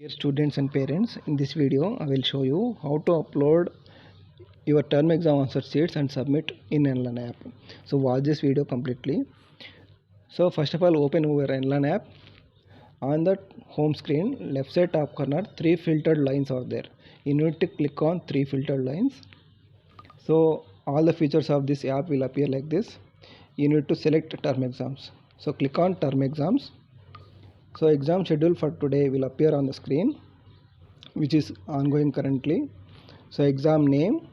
Dear students and parents, in this video I will show you how to upload your term exam answer sheets and submit in NLearn app. So watch this video completely. So first of all, open your NLearn app. On the home screen, left side top corner, three filtered lines are there. You need to click on three filtered lines. So all the features of this app will appear like this. You need to select term exams. So click on term exams. So exam schedule for today will appear on the screen, which is ongoing currently. So exam name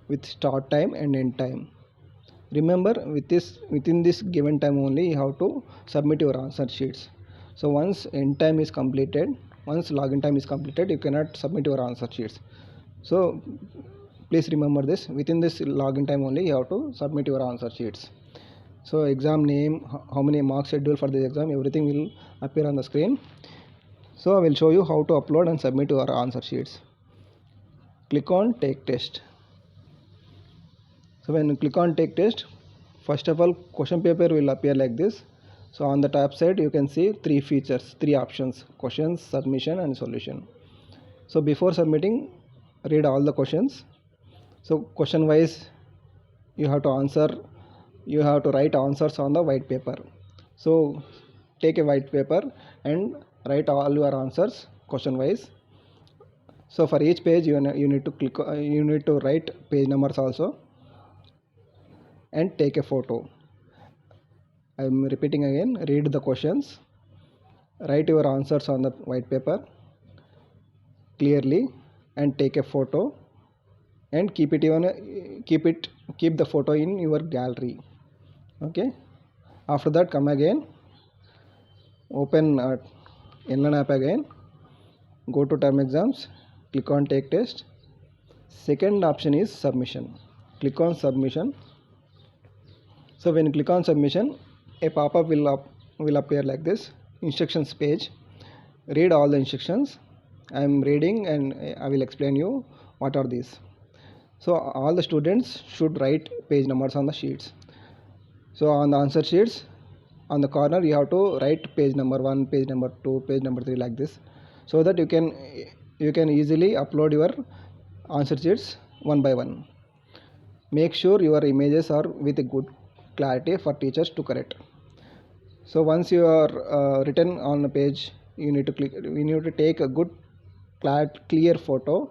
with start time and end time. Remember, within this given time only you have to submit your answer sheets. So once end time is completed, once login time is completed, you cannot submit your answer sheets. So please remember this, within this login time only you have to submit your answer sheets. So exam name, how many marks schedule for this exam, everything will appear on the screen. So I will show you how to upload and submit your answer sheets. Click on take test. So when you click on take test, first of all question paper will appear like this. So on the top side you can see three features, three options: questions, submission and solution. So before submitting, read all the questions. So question wise you have to answer, you have to write answers on the white paper. So take a white paper and write all your answers question wise. So for each page you need to click, you need to write page numbers also and take a photo. I am repeating again, read the questions, write your answers on the white paper clearly and take a photo and keep the photo in your gallery. Okay, after that come again, open NLearn app again, go to term exams, click on take test. Second option is submission. Click on submission. So when you click on submission, a pop-up will appear like this, instructions page. Read all the instructions. I am reading and I will explain you what are these. So all the students should write page numbers on the sheets. So on the answer sheets, on the corner you have to write page number 1, page number 2, page number 3 like this, so that you can easily upload your answer sheets one by one. Make sure your images are with a good clarity for teachers to correct. So once you are written on a page, you need to take a good clear photo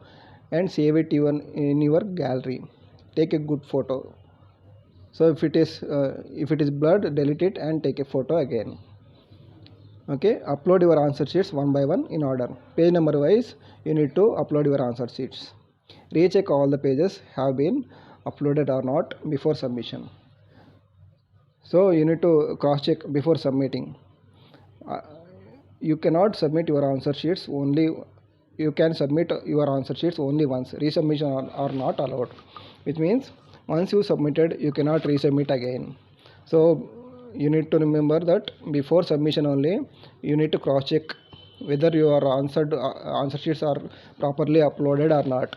and save it in your gallery. Take a good photo. So if it is blurred, delete it and take a photo again. Okay, upload your answer sheets one by one in order. Page number wise you need to upload your answer sheets. Recheck all the pages have been uploaded or not before submission. So you need to cross check before submitting. You cannot submit your answer sheets only, you can submit your answer sheets only once. Resubmission are not allowed, which means once you submitted you cannot resubmit again. So you need to remember that before submission only you need to cross check whether your answer sheets are properly uploaded or not,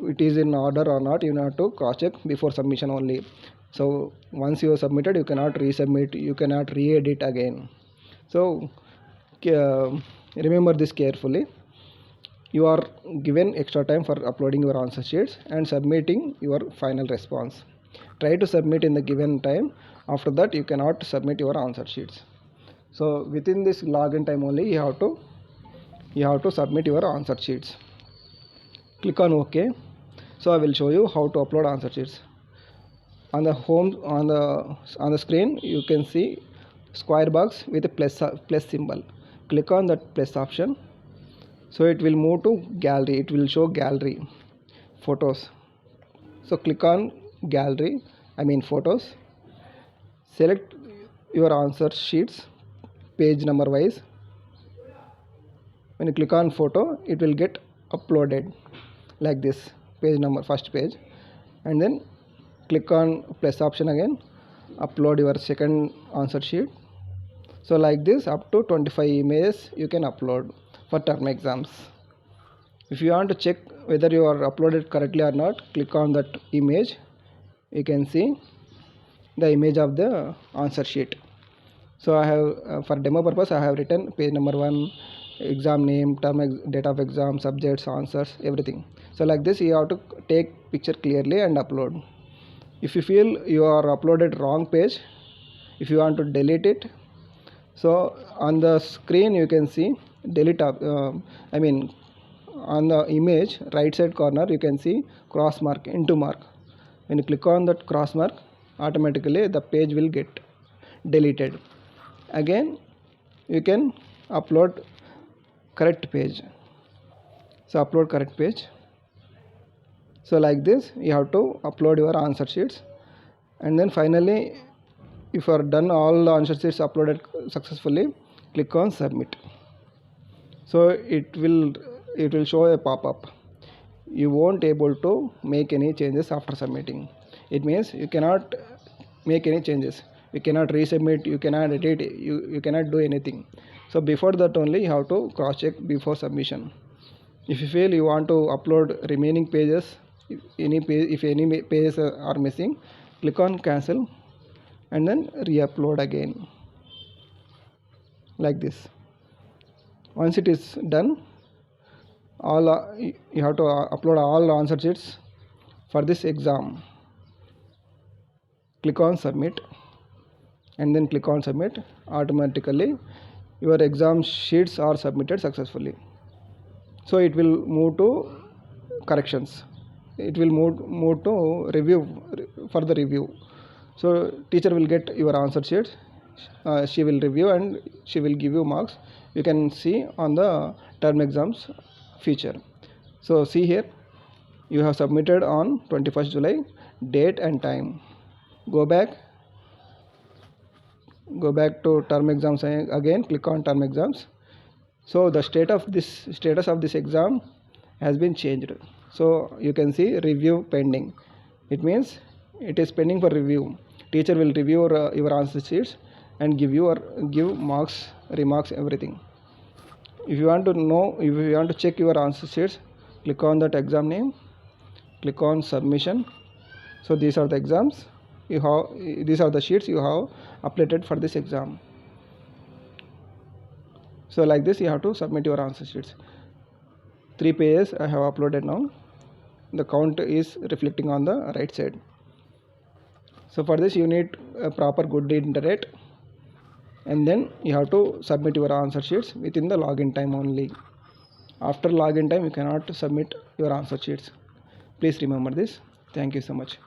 it is in order or not. You have to cross check before submission only. So once you have submitted, you cannot resubmit, you cannot re-edit again. So remember this carefully. You are given extra time for uploading your answer sheets and submitting your final response. Try to submit in the given time. After that you cannot submit your answer sheets. So within this login time only you have to submit your answer sheets. Click on OK. So I will show you how to upload answer sheets. On the home, on the screen you can see square box with a plus symbol. Click on that plus option. So it will move to gallery, it will show gallery photos. So click on gallery, photos. Select your answer sheets page number wise. When you click on photo, it will get uploaded like this, page number, first page, and then click on plus option again, upload your second answer sheet. So like this, up to 25 images you can upload for term exams. If you want to check whether you are uploaded correctly or not, click on that image. You can see the image of the answer sheet. So I have for demo purpose I have written page number 1, exam name, date of exam, subjects, answers, everything. So like this you have to take picture clearly and upload. If you feel you are uploaded wrong page, if you want to delete it, so on the screen you can see delete on the image right side corner you can see cross mark, into mark. When you click on that cross mark, automatically the page will get deleted. Again you can upload correct page. So upload correct page. So like this you have to upload your answer sheets, and then finally if you are done all the answer sheets uploaded successfully, click on submit. So it will show a pop-up. You won't able to make any changes after submitting. It means you cannot make any changes, you cannot resubmit, you cannot edit, you cannot do anything. So before that only you have to cross check before submission. If you feel you want to upload remaining pages, if any pages are missing, click on cancel and then re-upload again, like this. Once it is done, all you have to upload all answer sheets for this exam. Click on submit and then click on submit. Automatically your exam sheets are submitted successfully. So it will move to corrections, it will move to review, for the review. So teacher will get your answer sheets, she will review and she will give you marks. You can see on the term exams feature. So see here, you have submitted on 21st July, date and time. Go back to term exams again, click on term exams. So the status of this exam has been changed. So you can see review pending. It means it is pending for review. Teacher will review your answer sheets and give marks, remarks, everything. If you want to check your answer sheets, click on that exam name, click on submission. So these are the exams you have, these are the sheets you have uploaded for this exam. So like this you have to submit your answer sheets. 3 pages I have uploaded now. The count is reflecting on the right side. So for this you need a proper good internet, and then you have to submit your answer sheets within the login time only. After login time you cannot submit your answer sheets. Please remember this. Thank you so much.